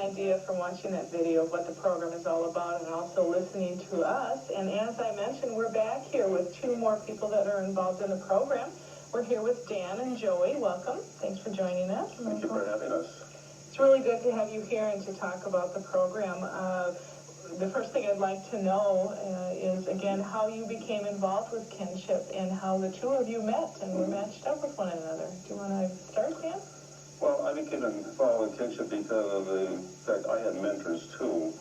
idea from watching that video of what the program is all about and also listening to us. And as I mentioned, we're back here with two more people that are involved in the program. We're here with Dan and Joey. Welcome. Thanks for joining us. Thank you for having us. It's really good to have you here and to talk about the program. The first thing I'd like to know is, again, how you became involved with kinship and how the two of you met and were matched up with one another. Do you want to start, Dan? Well, I became involved with kinship because of the fact I had mentors, too.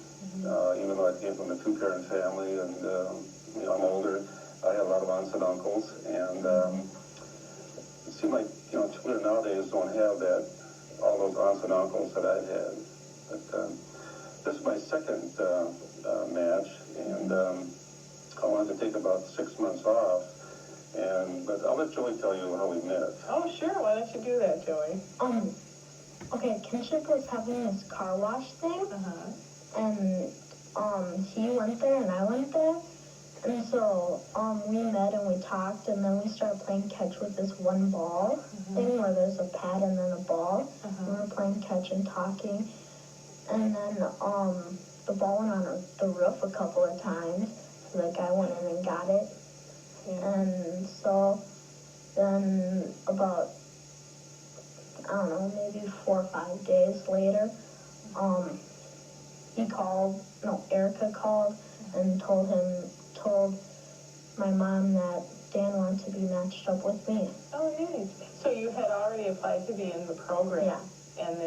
Even though I came from a two-parent family and I'm older, I had a lot of aunts and uncles. And it seemed like, children nowadays don't have all those aunts and uncles that I had. But this is my second match, and I wanted to take about 6 months off. But I'll let Joey tell you how we met. Oh, sure. Why don't you do that, Joey? Okay, kinship was having this car wash thing, and he went there and I went there, and so we met and we talked, and then we started playing catch with this one ball thing where there's a pad and then a ball. And we were playing catch and talking, and then the ball went on the roof a couple of times, so the guy went in and got it. And so then about, I don't know, maybe 4 or 5 days later, Erica called and told my mom that Dan wanted to be matched up with me. Oh, neat. So you had already applied to be in the program. Yeah. And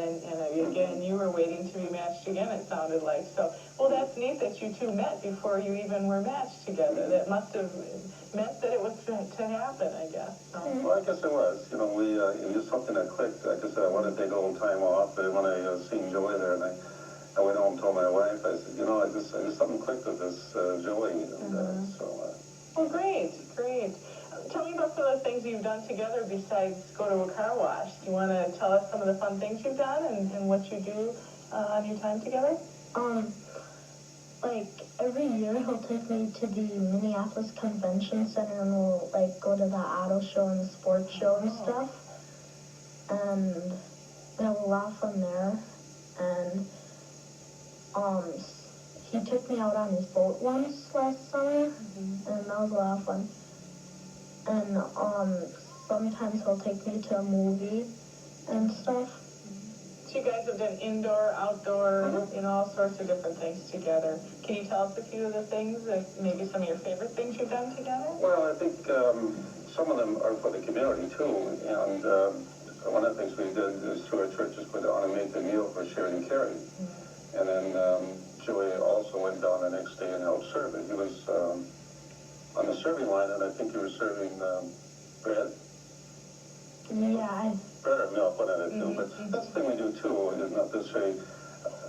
again, you were waiting to be matched again, it sounded like. So, well, that's neat that you two met before you even were matched together. That must have meant that it was to happen, I guess. So. Well, I guess it was. It was just something that clicked. Like I said, I wanted to take a little time off, but when I seen Joey there, and I went home and told my wife, I said, I just something clicked with this Joey. Well, great. Tell me about some of the things you've done together besides go to a car wash. Do you want to tell us some of the fun things you've done and what you do on your time together? Like every year he'll take me to the Minneapolis Convention Center and we'll go to the auto show and the sports show and stuff. And we have a lot of fun there. And he took me out on his boat once last summer, and that was a lot of fun. And sometimes he'll take me to a movie and stuff. So you guys have done indoor, outdoor, all sorts of different things together. Can you tell us a few of the things, maybe some of your favorite things you've done together? Well, I think some of them are for the community, too. And one of the things we did is through our churches put on a make-a meal for sharing and caring. And then Joey also went down the next day and helped serve it. He was on the serving line, and I think you were serving bread. Yeah. Bread or milk, one of the two. But that's the thing we do too. Is not to say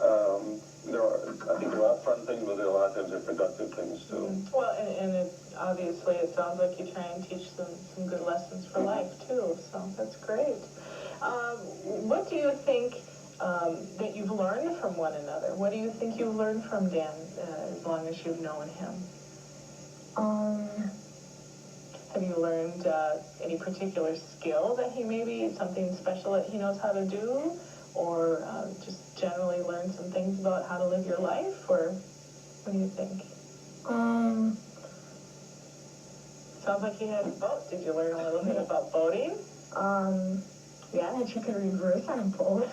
I think there are fun things, but there are a lot of times they're productive things too. Well, and obviously it sounds like you try and teach them some good lessons for life too. So that's great. What do you think that you've learned from one another? What do you think you've learned from Dan as long as you've known him? Have you learned any particular skill that something special that he knows how to do? Or just generally learn some things about how to live your life? Or what do you think? Sounds like you had a boat. Did you learn a little bit about boating? Yeah, that you could reverse on a boat.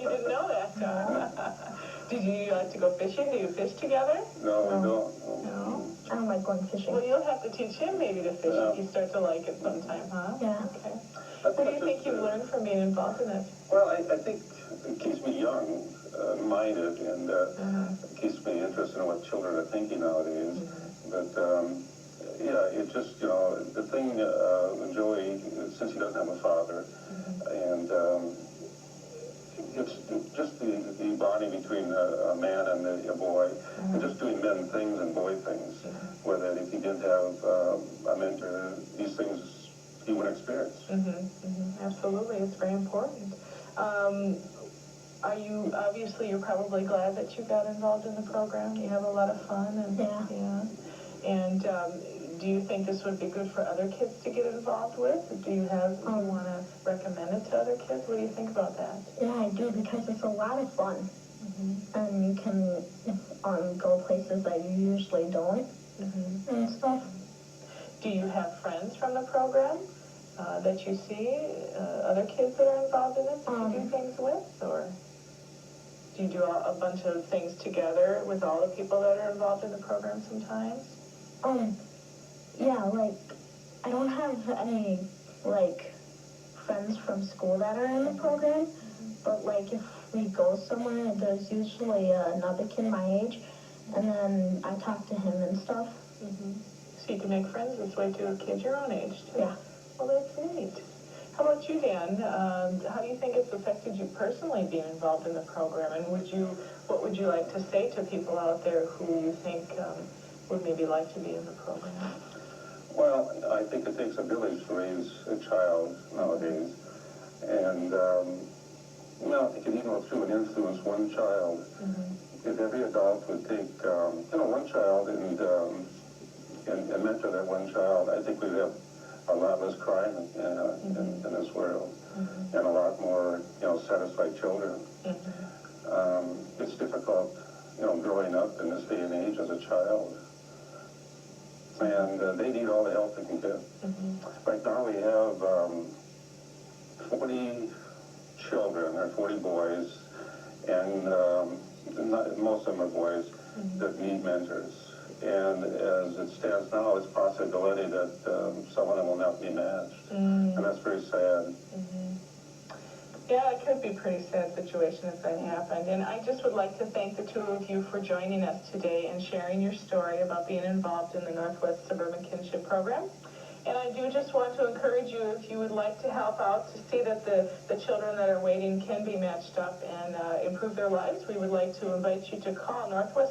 You didn't know that, huh? Did you like to go fishing? Do you fish together? No, we don't. No? I don't like going fishing. Well, you'll have to teach him maybe to fish if you start to like it sometime, huh? Yeah. Okay. What do you think you've learned from being involved in it? Well, I think it keeps me young-minded, and it keeps me interested in what children are thinking nowadays. But, it just, the thing with Joey, since he doesn't have a father, and it's just the bonding between a man and a boy, and just doing men things and boy things, where that if he didn't have a mentor, these things he would experience. Absolutely, it's very important. You're probably glad that you got involved in the program. You have a lot of fun. And do you think this would be good for other kids to get involved with? Do you want to recommend it to other kids? What do you think about that? Yeah, I do, because it's a lot of fun. and you can go places that you usually don't and stuff. Do you have friends from the program that you see, other kids that are involved in it that you do things with, or do you do a bunch of things together with all the people that are involved in the program sometimes? Yeah, like, I don't have any, like, friends from school that are in the program, but, like, if we go somewhere, there's usually another kid my age, and then I talk to him and stuff. So you can make friends this way too, with kids your own age, too. Yeah. Well, that's neat. How about you, Dan? How do you think it's affected you personally being involved in the program? And what would you like to say to people out there who you think would maybe like to be in the program? Well, I think it takes a village to raise a child nowadays. And, I think it even through and influence one child. If every adult would take, one child and mentor that one child, I think we'd have a lot less crime in this world, and a lot more, satisfied children. It's difficult, growing up in this day and age as a child. And they need all the help they can get. Right now we have 40 children, or 40 boys, and most of them are boys, that need mentors. And as it stands now, it's a possibility that some of them will not be matched. And that's very sad. Yeah, it could be a pretty sad situation if that happened. And I just would like to thank the two of you for joining us today and sharing your story about being involved in the Northwest Suburban Kinship Program. And I do just want to encourage you, if you would like to help out to see that the children that are waiting can be matched up and improve their lives, we would like to invite you to call Northwest